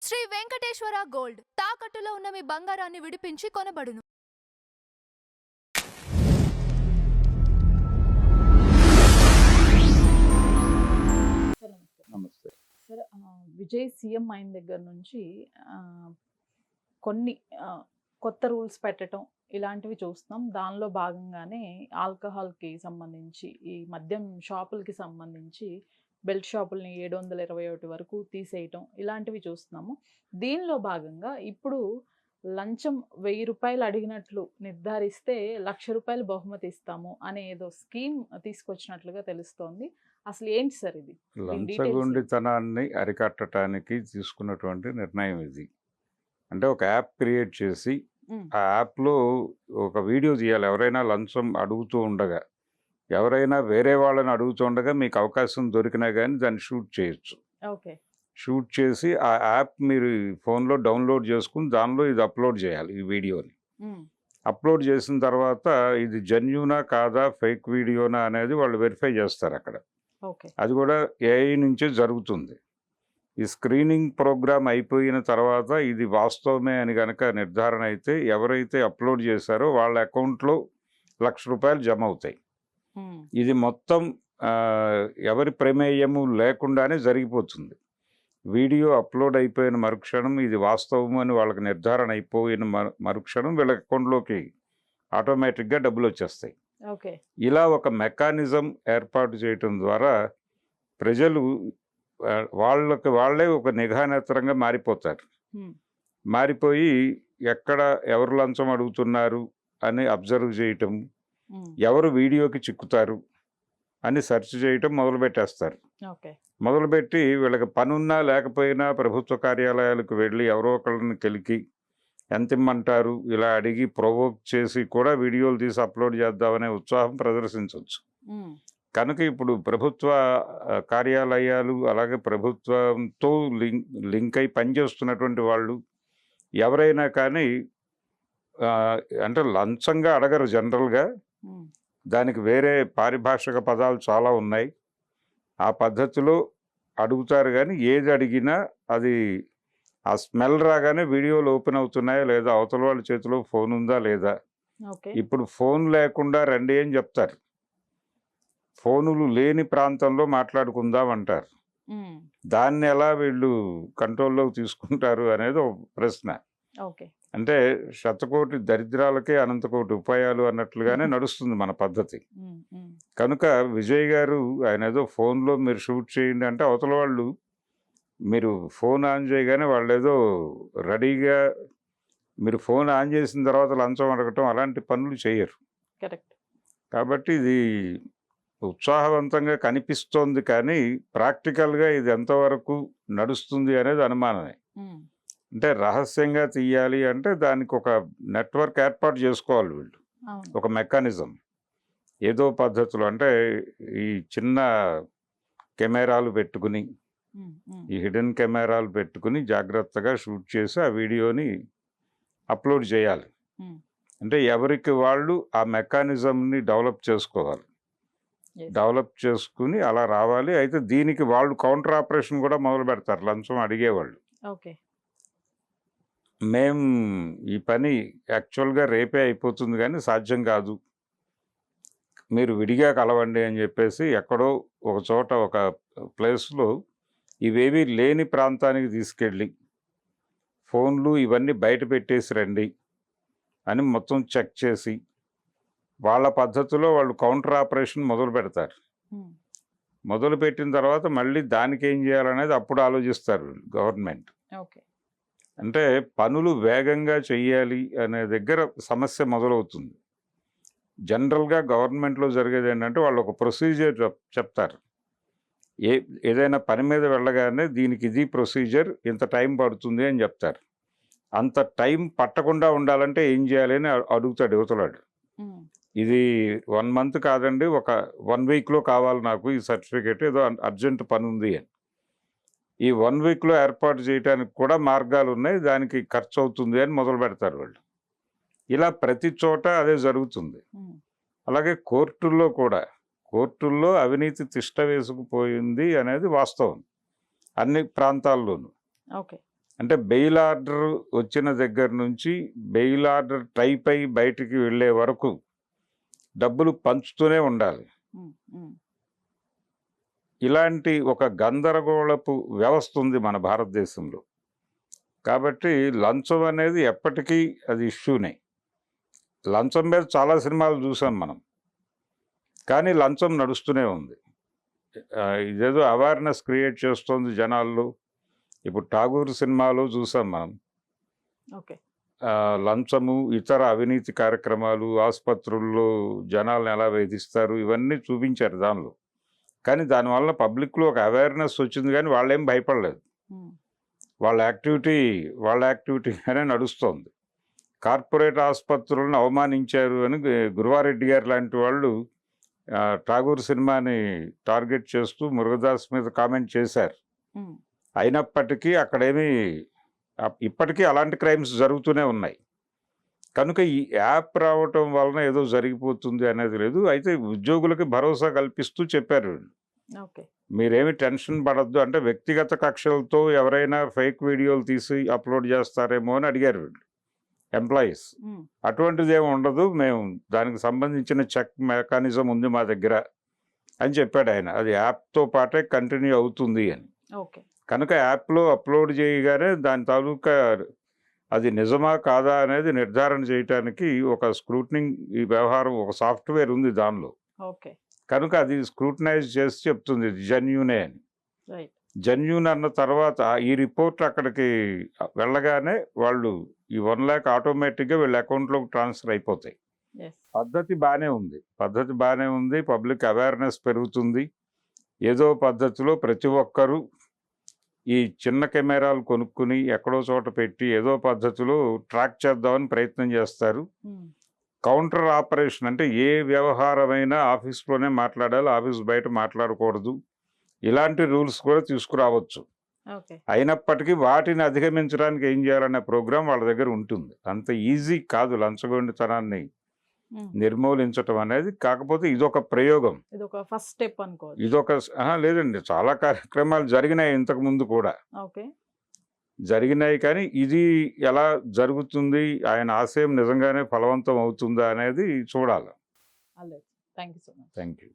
Shri Venkateswara gold తాకట్టులో ఉన్న మీ బంగారాన్ని విడిపించి కొనబడును. నమస్తే సార్, విజయ్ సీఎం అయిన దగ్గర నుంచి కొన్ని కొత్త రూల్స్ పెట్టడం ఇలాంటివి చూస్తున్నాం. దానిలో భాగంగానే ఆల్కహాల్కి సంబంధించి ఈ మద్యం షాపులకి సంబంధించి బెల్ట్ షాపుల్ని 721 వరకు తీసేయటం ఇలాంటివి చూస్తున్నాము. దీనిలో భాగంగా ఇప్పుడు లంచం 1000 రూపాయలు అడిగినట్లు నిర్ధారిస్తే 1,00,000 రూపాయలు బహుమతి ఇస్తాము అనే ఏదో స్కీమ్ తీసుకొచ్చినట్లుగా తెలుస్తోంది. అసలు ఏంటి సార్ ఇది? లంచగొండితనాన్ని అరికట్టడానికి తీసుకున్నటువంటి నిర్ణయం ఇది. అంటే ఒక యాప్ క్రియేట్ చేసి ఆ యాప్లో ఒక వీడియో తీయాలి. ఎవరైనా లంచం అడుగుతూ ఉండగా, ఎవరైనా వేరే వాళ్ళని అడుగుతూ ఉండగా మీకు అవకాశం దొరికినా కానీ దాన్ని షూట్ చేయొచ్చు. ఓకే. షూట్ చేసి ఆ యాప్ మీరు ఫోన్లో డౌన్లోడ్ చేసుకుని దానిలో ఇది అప్లోడ్ చేయాలి. ఈ వీడియోని అప్లోడ్ చేసిన తర్వాత ఇది జెన్యూనా కాదా, ఫేక్ వీడియోనా అనేది వాళ్ళు వెరిఫై చేస్తారు అక్కడ. ఓకే. అది కూడా ఏఐ నుంచే జరుగుతుంది. ఈ స్క్రీనింగ్ ప్రోగ్రామ్ అయిపోయిన తర్వాత ఇది వాస్తవమే అని కనుక నిర్ధారణ అయితే ఎవరైతే అప్లోడ్ చేశారో వాళ్ళ అకౌంట్లో 1,00,000 రూపాయలు జమ అవుతాయి. ఇది మొత్తం ఎవరి ప్రమేయము లేకుండానే జరిగిపోతుంది. వీడియో అప్లోడ్ అయిపోయిన మరుక్షణం ఇది వాస్తవం అని వాళ్ళకి నిర్ధారణ అయిపోయిన మరుక్షణం వీళ్ళ అకౌంట్లోకి ఆటోమేటిక్గా డబ్బులు వచ్చేస్తాయి. ఓకే. ఇలా ఒక మెకానిజం ఏర్పాటు చేయటం ద్వారా ప్రజలు వాళ్ళకి వాళ్ళే ఒక నిఘానేత్రంగా మారిపోతారు. మారిపోయి ఎక్కడ ఎవరు లంచం అడుగుతున్నారు అని అబ్జర్వ్ చేయటం, ఎవరు వీడియోకి చిక్కుతారు అని సెర్చ్ చేయటం మొదలుపెట్టేస్తారు. మొదలుపెట్టి వీళ్ళకి పనున్నా లేకపోయినా ప్రభుత్వ కార్యాలయాలకు వెళ్ళి ఎవరో ఒకళ్ళని కెలికి ఎంత ఇమ్మంటారు ఇలా అడిగి ప్రొవోక్ చేసి కూడా వీడియోలు తీసి అప్లోడ్ చేద్దామనే ఉత్సాహం ప్రదర్శించవచ్చు. కనుక ఇప్పుడు ప్రభుత్వ కార్యాలయాలు అలాగే ప్రభుత్వంతో లింక్ అయి పనిచేస్తున్నటువంటి వాళ్ళు ఎవరైనా కానీ అంటే లంచంగా అడగరు జనరల్గా. దానికి వేరే పారిభాషిక పదాలు చాలా ఉన్నాయి. ఆ పద్ధతిలో అడుగుతారు. కానీ ఏది అడిగినా అది ఆ స్మెల్ రాగానే వీడియోలు ఓపెన్ అవుతున్నాయా లేదా, అవతల వాళ్ళ చేతిలో ఫోన్ ఉందా లేదా. ఇప్పుడు ఫోన్ లేకుండా రండి అని చెప్తారు. ఫోనులు లేని ప్రాంతంలో మాట్లాడుకుందాం అంటారు. దాన్ని ఎలా వీళ్ళు కంట్రోల్లోకి తీసుకుంటారు అనేది ఒక ప్రశ్న. అంటే శతకోటి దరిద్రాలకే అనంతకోటి ఉపాయాలు అన్నట్లుగానే నడుస్తుంది మన పద్ధతి. కనుక విజయ్ గారు ఆయన ఏదో ఫోన్లో మీరు షూట్ చేయండి అంటే అవతల వాళ్ళు మీరు ఫోన్ ఆన్ చేయగానే వాళ్ళు ఏదో రెడీగా మీరు ఫోన్ ఆన్ చేసిన తర్వాత లంచం అడగటం అలాంటి పనులు చేయరు. కాబట్టి ఇది ఉత్సాహవంతంగా కనిపిస్తోంది కానీ ప్రాక్టికల్గా ఇది ఎంతవరకు నడుస్తుంది అనేది అనుమానమే. అంటే రహస్యంగా తీయాలి అంటే దానికి ఒక నెట్వర్క్ ఏర్పాటు చేసుకోవాలి వీళ్ళు, ఒక మెకానిజం ఏదో పద్ధతిలో. అంటే ఈ చిన్న కెమెరాలు పెట్టుకుని, ఈ హిడెన్ కెమెరాలు పెట్టుకుని జాగ్రత్తగా షూట్ చేసి ఆ వీడియోని అప్లోడ్ చేయాలి. అంటే ఎవరికి వాళ్ళు ఆ మెకానిజంని డెవలప్ చేసుకోవాలి. డెవలప్ చేసుకుని అలా రావాలి. అయితే దీనికి వాళ్ళు కౌంటర్ ఆపరేషన్ కూడా మొదలు పెడతారు లంచం అడిగేవాళ్ళు. మేము ఈ పని యాక్చువల్గా రేపే అయిపోతుంది కానీ సాధ్యం కాదు, మీరు విడిగా కలవండి అని చెప్పేసి ఎక్కడో ఒక చోట ఒక ప్లేస్లో ఇవేవి లేని ప్రాంతానికి తీసుకెళ్ళి ఫోన్లు ఇవన్నీ బయట పెట్టేసి రండి అని మొత్తం చెక్ చేసి వాళ్ళ పద్ధతిలో వాళ్ళు కౌంటర్ ఆపరేషన్ మొదలు పెడతారు. మొదలు పెట్టిన తర్వాత మళ్ళీ దానికి ఏం చేయాలనేది అప్పుడు ఆలోచిస్తారు గవర్నమెంట్. అంటే పనులు వేగంగా చెయ్యాలి అనే దగ్గర సమస్య మొదలవుతుంది. జనరల్గా గవర్నమెంట్లో జరిగేది ఏంటంటే వాళ్ళు ఒక ప్రొసీజర్ చెప్తారు. ఏదైనా పని మీద వెళ్ళగానే దీనికి ఇది ప్రొసీజర్, ఇంత టైం పడుతుంది అని చెప్తారు. అంత టైం పట్టకుండా ఉండాలంటే ఏం చేయాలి అని అడుగుతాడు యువతలాడు. ఇది 1 మంత్ కాదండి, ఒక 1 వీక్లో కావాలి నాకు ఈ సర్టిఫికేట్, ఏదో అర్జెంట్ పని ఉంది అని. ఈ 1 వీక్లో ఏర్పాటు చేయడానికి కూడా మార్గాలు ఉన్నాయి, దానికి ఖర్చు అవుతుంది అని మొదలు పెడతారు వాళ్ళు. ఇలా ప్రతి చోట అదే జరుగుతుంది. అలాగే కోర్టుల్లో కూడా, కోర్టుల్లో అవినీతి తిష్ట వేసుకుపోయింది అనేది వాస్తవం అన్ని ప్రాంతాల్లోనూ. అంటే బెయిల్ ఆర్డర్ వచ్చిన దగ్గర నుంచి బెయిల్ ఆర్డర్ టైప్ అయి బయటికి వెళ్ళే వరకు డబ్బులు పంచుతూనే ఉండాలి. ఉమ్, ఉమ్, ఇలాంటి ఒక గందరగోళపు వ్యవస్థ ఉంది మన భారతదేశంలో. కాబట్టి లంచం అనేది ఎప్పటికీ అది ఇష్యూనే. లంచం మీద చాలా సినిమాలు చూసాం మనం, కానీ లంచం నడుస్తూనే ఉంది. ఇదేదో అవేర్నెస్ క్రియేట్ చేస్తుంది జనాల్లో. ఇప్పుడు ఠాగూర్ సినిమాలో చూసాం మనం ఓకే. లంచము, ఇతర అవినీతి కార్యక్రమాలు, ఆసుపత్రుల్లో జనాలను ఎలా వేధిస్తారు, ఇవన్నీ చూపించారు దానిలో. కానీ దానివల్ల పబ్లిక్లో ఒక అవేర్నెస్ వచ్చింది, కానీ వాళ్ళేం భయపడలేదు. ఉమ్, వాళ్ళ యాక్టివిటీగానే నడుస్తోంది. కార్పొరేట్ ఆసుపత్రులను అవమానించారు అని గురువారెడ్డి గారు లాంటి వాళ్ళు ఠాగూర్ సినిమాని టార్గెట్ చేస్తూ మురుగదాస్ మీద కామెంట్ చేశారు. ఉమ్, అయినప్పటికీ అక్కడేమీ ఇప్పటికీ అలాంటి క్రైమ్స్ జరుగుతూనే ఉన్నాయి. కనుక ఈ యాప్ రావటం వలన ఏదో జరిగిపోతుంది అనేది లేదు. అయితే ఉద్యోగులకి భరోసా కల్పిస్తూ చెప్పారు, ఓకే. మీరేమి టెన్షన్ పడద్దు. అంటే వ్యక్తిగత కక్షలతో ఎవరైనా ఫేక్ వీడియోలు తీసి అప్లోడ్ చేస్తారేమో అని అడిగారు వీళ్ళు ఎంప్లాయీస్. ఉమ్, అటువంటిది ఏమి ఉండదు, మేము దానికి సంబంధించిన చెక్ మెకానిజం ఉంది మా దగ్గర అని చెప్పాడు ఆయన. అది యాప్తో పాటే కంటిన్యూ అవుతుంది అని. ఓకే. కనుక యాప్లో అప్లోడ్ చేయగానే దాని తాలూకా అది నిజమా కాదా అనేది నిర్ధారణ చేయడానికి ఒక స్క్రూటనింగ్, ఈ వ్యవహారం ఒక సాఫ్ట్వేర్ ఉంది దానిలో. ఓకే. కనుక అది స్క్రూటనైజ్ చేసి చెప్తుంది ఇది జెన్యూనే అని. రైట్. జెన్యూన్ అన్న తర్వాత ఈ రిపోర్ట్ అక్కడికి వెళ్ళగానే వాళ్ళు ఈ 1 lakh ఆటోమేటిక్గా వీళ్ళ అకౌంట్లోకి ట్రాన్స్ఫర్ అయిపోతాయి. ఎస్. పద్ధతి బాగానే ఉంది. పబ్లిక్ అవేర్నెస్ పెరుగుతుంది. ఏదో పద్ధతిలో ప్రతి ఒక్కరూ ఈ చిన్న కెమెరాలు కొనుక్కుని ఎక్కడో చోట పెట్టి ఏదో పద్ధతిలో ట్రాక్ చేద్దామని ప్రయత్నం చేస్తారు. ఉమ్, కౌంటర్ ఆపరేషన్ అంటే ఏ వ్యవహారమైనా ఆఫీస్లోనే మాట్లాడాలి, ఆఫీస్ బయట మాట్లాడకూడదు, ఇలాంటి రూల్స్ కూడా తీసుకురావచ్చు. ఓకే. అయినప్పటికీ వాటిని అధిగమించడానికి ఏం చేయాలనే ప్రోగ్రాం వాళ్ళ దగ్గర ఉంటుంది. అంత ఈజీ కాదు లంచగొండితనాన్ని ఉమ్, నిర్మూలించటం అనేది. కాకపోతే ఇదొక ప్రయోగం, ఇది ఒక ఫస్ట్ స్టెప్ అనుకోవచ్చు. ఇదొక లేదండి, చాలా కార్యక్రమాలు జరిగినాయి ఇంతకు ముందు కూడా ఓకే. జరిగినాయి. కానీ ఇది ఎలా జరుగుతుంది, ఆయన ఆశయం నిజంగానే ఫలవంతం అవుతుందా అనేది చూడాలి. అలాగే. Thank you so much. Thank you.